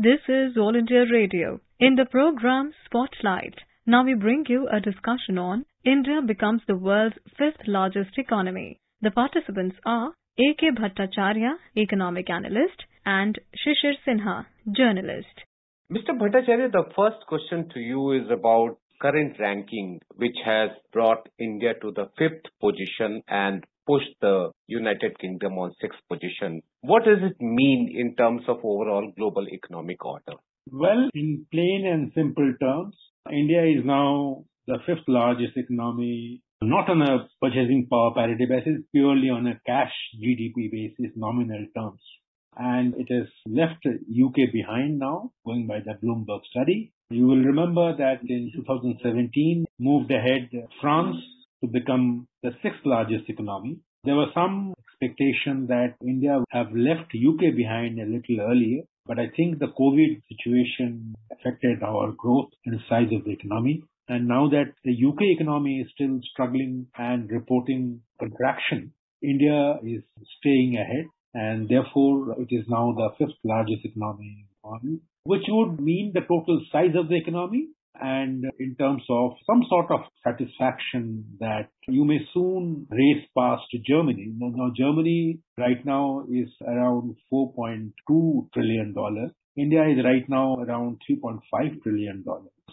This is All India Radio. In the program Spotlight, now we bring you a discussion on India becomes the world's fifth largest economy. The participants are A.K. Bhattacharya, economic analyst, and Shishir Sinha, journalist. Mr. Bhattacharya, the first question to you is about current ranking, which has brought India to the fifth position and pushed the United Kingdom on sixth position. What does it mean in terms of overall global economic order? Well, in plain and simple terms, India is now the fifth largest economy, not on a purchasing power parity basis, purely on a cash GDP basis, nominal terms. And it has left UK behind now, going by the Bloomberg study. You will remember that in 2017, moved ahead France to become the sixth largest economy. There was some expectation that India would have left UK behind a little earlier, but I think the COVID situation affected our growth and size of the economy. And now that the UK economy is still struggling and reporting contraction, India is staying ahead, and therefore it is now the fifth largest economy, which would mean the total size of the economy and in terms of some sort of satisfaction that you may soon race past Germany. Now Germany right now is around $4.2 trillion. India is right now around $3.5 trillion.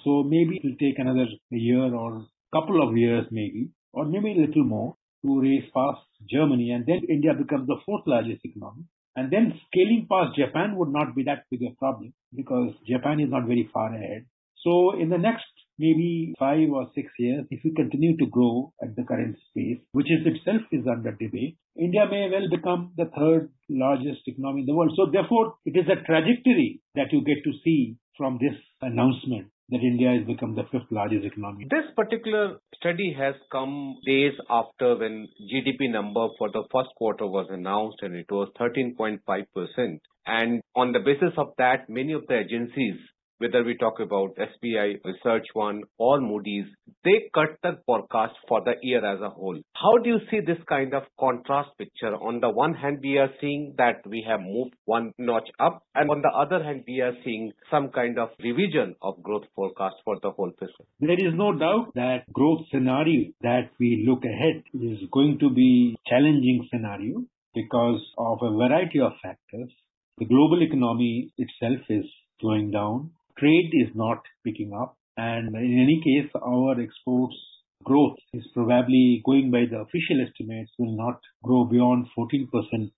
So maybe it will take another year or couple of years maybe, or maybe a little more to race past Germany, and then India becomes the fourth largest economy. And then scaling past Japan would not be that big a problem because Japan is not very far ahead. So in the next maybe 5 or 6 years, if we continue to grow at the current pace, which is itself is under debate, India may well become the third largest economy in the world. So therefore, it is a trajectory that you get to see from this announcement that India has become the fifth largest economy. This particular study has come days after when GDP number for the first quarter was announced, and it was 13.5%. And on the basis of that, many of the agencies, whether we talk about SBI, Research One, or Moody's, they cut the forecast for the year as a whole. How do you see this kind of contrast picture? On the one hand, we are seeing that we have moved one notch up, and on the other hand, we are seeing some kind of revision of growth forecast for the whole fiscal. There is no doubt that growth scenario that we look ahead is going to be a challenging scenario because of a variety of factors. The global economy itself is slowing down. Trade is not picking up, and in any case, our exports growth is probably, going by the official estimates, will not grow beyond 14%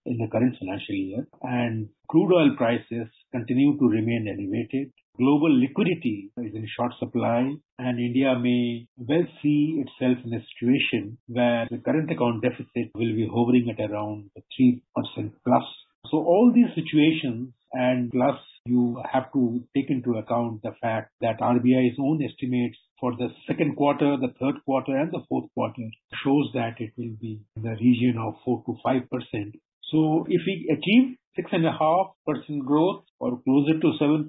in the current financial year. And crude oil prices continue to remain elevated. Global liquidity is in short supply, and India may well see itself in a situation where the current account deficit will be hovering at around 3% plus. So all these situations, and plus you have to take into account the fact that RBI's own estimates for the second quarter, the third quarter, and the fourth quarter shows that it will be in the region of 4 to 5%. So if we achieve 6.5% growth or closer to 7%,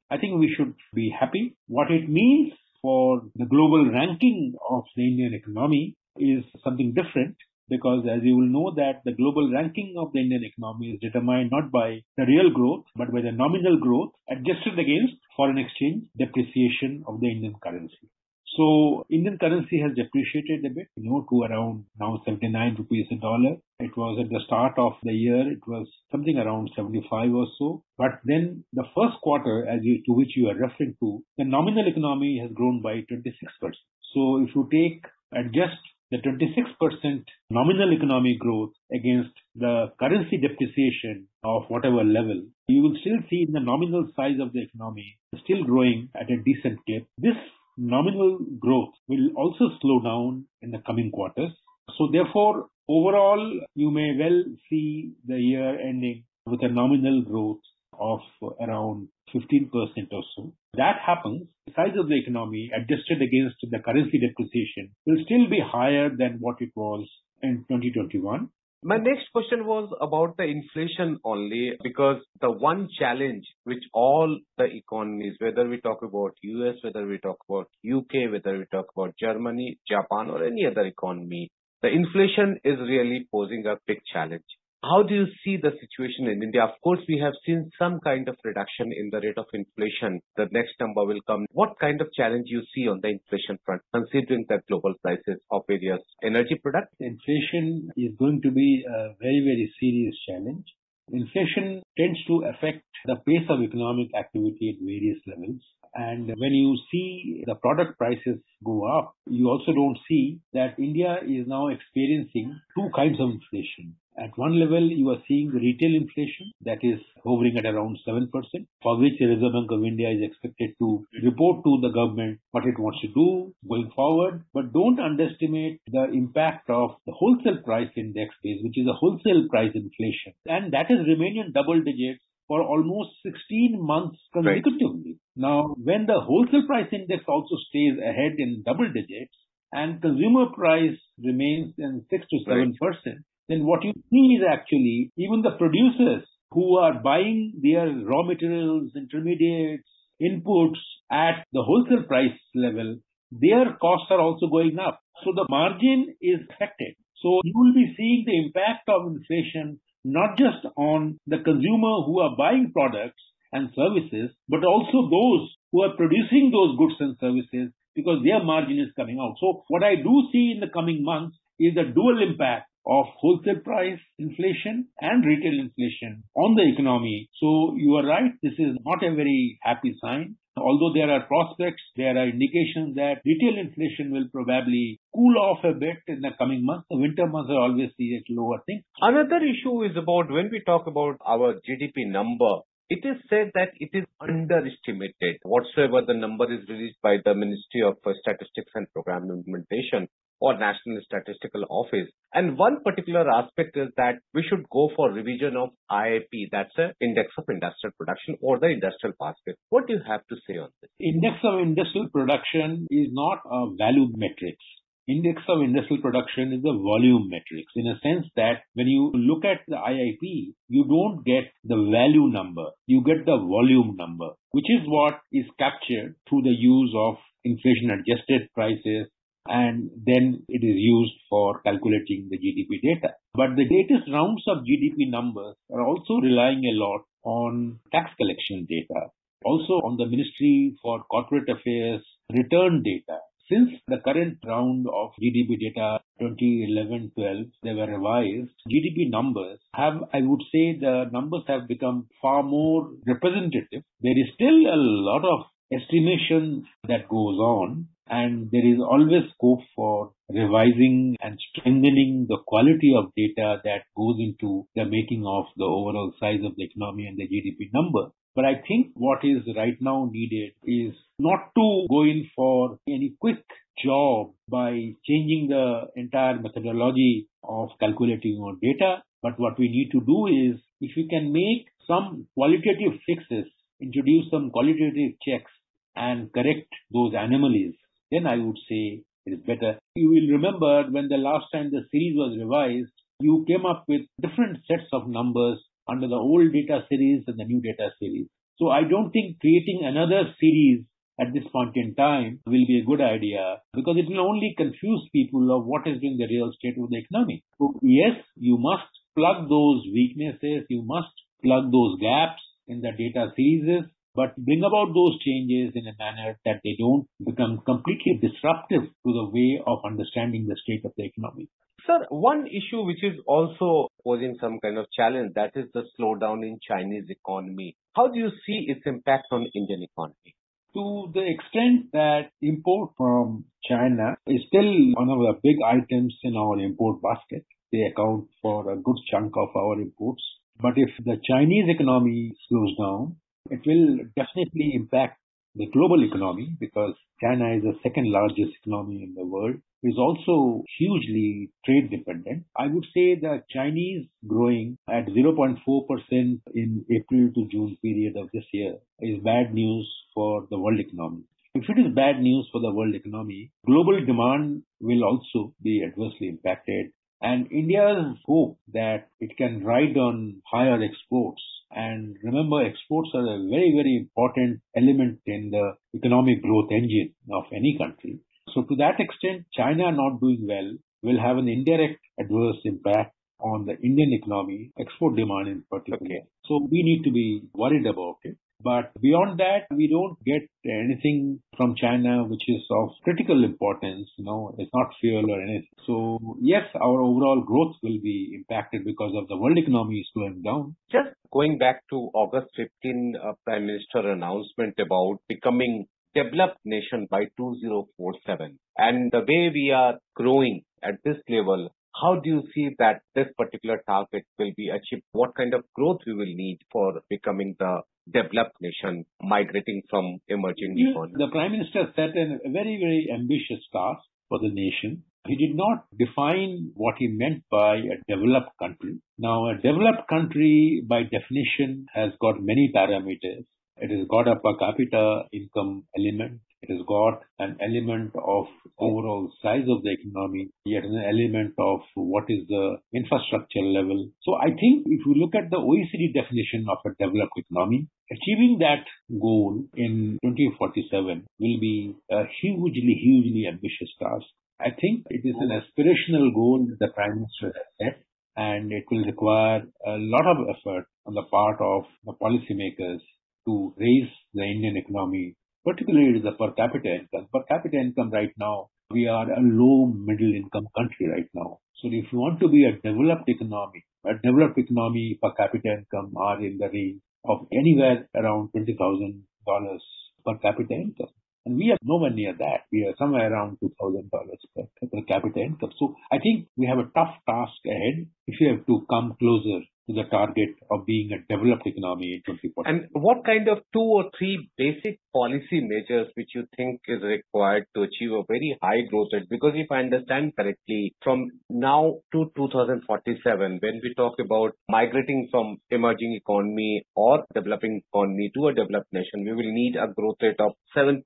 I think we should be happy. What it means for the global ranking of the Indian economy is something different, because as you will know that the global ranking of the Indian economy is determined not by the real growth, but by the nominal growth adjusted against foreign exchange depreciation of the Indian currency. So Indian currency has depreciated a bit, to around now 79 rupees a dollar. It was at the start of the year, it was something around 75 or so. But then the first quarter, to which you are referring to, the nominal economy has grown by 26%. So if you adjust the 26% nominal economic growth against the currency depreciation of whatever level, you will still see the nominal size of the economy still growing at a decent clip. This nominal growth will also slow down in the coming quarters. So therefore, overall, you may well see the year ending with a nominal growth of around 15% or so. That happens, the size of the economy adjusted against the currency depreciation will still be higher than what it was in 2021. My next question was about the inflation only, because the one challenge which all the economies, whether we talk about US, whether we talk about UK, whether we talk about Germany, Japan, or any other economy, the inflation is really posing a big challenge. How do you see the situation in India? Of course, we have seen some kind of reduction in the rate of inflation. The next number will come. What kind of challenge you see on the inflation front, considering the global prices of various energy products? Inflation is going to be a very, very serious challenge. Inflation tends to affect the pace of economic activity at various levels. And when you see the product prices go up, you also don't see that India is now experiencing two kinds of inflation. At one level, you are seeing the retail inflation that is hovering at around 7%, for which the Reserve Bank of India is expected to report to the government what it wants to do going forward. But don't underestimate the impact of the wholesale price index base, which is a wholesale price inflation. And that has remained in double digits for almost 16 months consecutively. Right. Now, when the wholesale price index also stays ahead in double digits and consumer price remains in 6 to 7%, right, then what you see is actually even the producers who are buying their raw materials, intermediates, inputs at the wholesale price level, their costs are also going up. So the margin is affected. So you will be seeing the impact of inflation not just on the consumer who are buying products and services, but also those who are producing those goods and services because their margin is coming out. So what I do see in the coming months is the dual impact of wholesale price inflation and retail inflation on the economy. So you are right, this is not a very happy sign. Although there are prospects, there are indications that retail inflation will probably cool off a bit in the coming months. The winter months are always the lower thing. Another issue is about when we talk about our GDP number, it is said that it is underestimated. Whatsoever the number is released by the Ministry of Statistics and Program Implementation or National Statistical Office. And one particular aspect is that we should go for revision of IIP, that's the Index of Industrial Production or the Industrial Basket. What do you have to say on this? Index of Industrial Production is not a value matrix. Index of Industrial Production is a volume matrix in a sense that when you look at the IIP, you don't get the value number, you get the volume number, which is what is captured through the use of inflation adjusted prices, and then it is used for calculating the GDP data. But the latest rounds of GDP numbers are also relying a lot on tax collection data, also on the Ministry for Corporate Affairs return data. Since the current round of GDP data 2011-12, they were revised, GDP numbers have, I would say, the numbers have become far more representative. There is still a lot of estimation that goes on, and there is always scope for revising and strengthening the quality of data that goes into the making of the overall size of the economy and the GDP number. But I think what is right now needed is not to go in for any quick job by changing the entire methodology of calculating our data. But what we need to do is, if we can make some qualitative fixes, introduce some qualitative checks and correct those anomalies, then I would say it is better. You will remember when the last time the series was revised, you came up with different sets of numbers under the old data series and the new data series. So I don't think creating another series at this point in time will be a good idea, because it will only confuse people of what has been the real state of the economy. So yes, you must plug those weaknesses, you must plug those gaps in the data series, but bring about those changes in a manner that they don't become completely disruptive to the way of understanding the state of the economy. Sir, one issue which is also posing some kind of challenge, that is the slowdown in Chinese economy. How do you see its impact on Indian economy? To the extent that import from China is still one of the big items in our import basket. They account for a good chunk of our imports. But if the Chinese economy slows down, it will definitely impact the global economy, because China is the second largest economy in the world, is also hugely trade dependent. I would say the Chinese growing at 0.4% in April to June period of this year is bad news for the world economy. If it is bad news for the world economy, global demand will also be adversely impacted. And India's hope that it can ride on higher exports. And remember, exports are a very, very important element in the economic growth engine of any country. So to that extent, China not doing well will have an indirect adverse impact on the Indian economy, export demand in particular. Okay. So we need to be worried about it. But beyond that, we don't get anything from China which is of critical importance. It's not fuel or anything. So yes, our overall growth will be impacted because of the world economy is slowing down. Just going back to August 15, Prime Minister announcement about becoming developed nation by 2047. And the way we are growing at this level, how do you see that this particular target will be achieved? What kind of growth we will need for becoming the developed nation, migrating from emerging economies? The Prime Minister set a very, very ambitious task for the nation. He did not define what he meant by a developed country. Now, a developed country, by definition, has got many parameters. It has got a per capita income element. It has got an element of overall size of the economy, yet an element of what is the infrastructure level. So I think if you look at the OECD definition of a developed economy, achieving that goal in 2047 will be a hugely ambitious task. I think it is an aspirational goal that the Prime Minister has set, and it will require a lot of effort on the part of the policymakers to raise the Indian economy, particularly the per capita income. Per capita income right now, we are a low middle income country right now. So if you want to be a developed economy per capita income are in the range of anywhere around $20,000 per capita income. And we are nowhere near that. We are somewhere around $2,000 per capita income. So I think we have a tough task ahead if we have to come closer to the target of being a developed economy in 2040. And what kind of 2 or 3 basic policy measures which you think is required to achieve a very high growth rate? Because if I understand correctly, from now to 2047, when we talk about migrating from emerging economy or developing economy to a developed nation, we will need a growth rate of 7%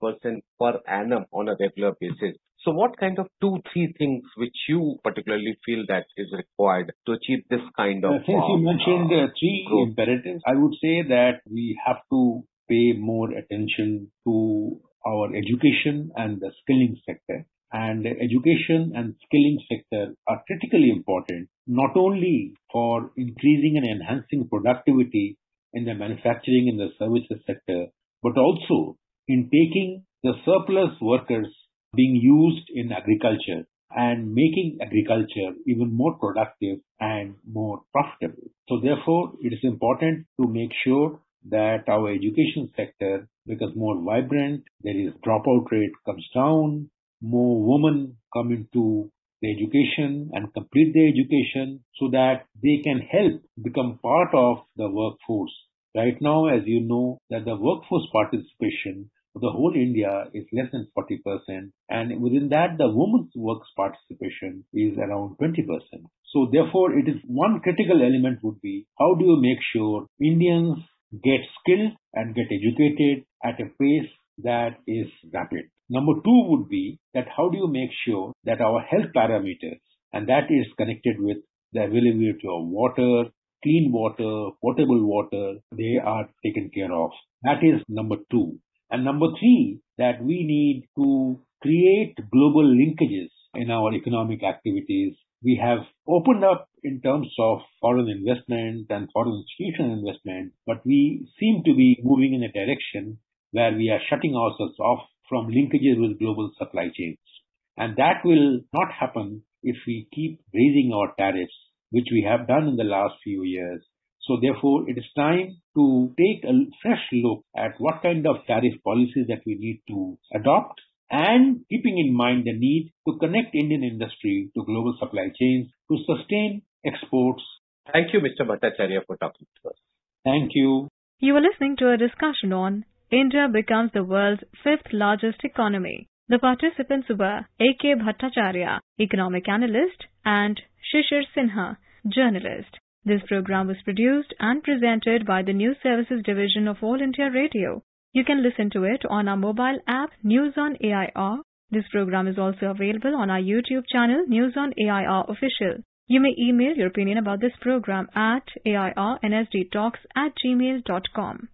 per annum on a regular basis. So what kind of 2-3 things which you particularly feel that is required to achieve this kind of Since you mentioned 3 growth imperatives, I would say that we have to pay more attention to our education and the skilling sector. And the education and skilling sector are critically important, not only for increasing and enhancing productivity in the manufacturing and the services sector, but also in taking the surplus workers being used in agriculture and making agriculture even more productive and more profitable. So therefore, it is important to make sure that our education sector becomes more vibrant, there is dropout rate comes down, more women come into the education and complete their education so that they can help become part of the workforce. Right now, as you know, that the workforce participation for the whole India is less than 40%, and within that, the women's works participation is around 20%. So therefore, it is one critical element would be how do you make sure Indians get skilled and get educated at a pace that is rapid. Number 2 would be that how do you make sure that our health parameters, and that is connected with the availability of water, clean water, potable water, they are taken care of. That is number 2. And number 3, that we need to create global linkages in our economic activities. We have opened up in terms of foreign investment and foreign institutional investment, but we seem to be moving in a direction where we are shutting ourselves off from linkages with global supply chains. And that will not happen if we keep raising our tariffs, which we have done in the last few years. So therefore, it is time to take a fresh look at what kind of tariff policies that we need to adopt, and keeping in mind the need to connect Indian industry to global supply chains to sustain exports. Thank you, Mr. Bhattacharya, for talking to us. Thank you. You are listening to a discussion on India becomes the world's 5th largest economy. The participants were A.K. Bhattacharya, economic analyst, and Shishir Sinha, journalist. This program was produced and presented by the News Services Division of All India Radio. You can listen to it on our mobile app News on AIR. This program is also available on our YouTube channel News on AIR Official. You may email your opinion about this program at airnsdtalks@gmail.com.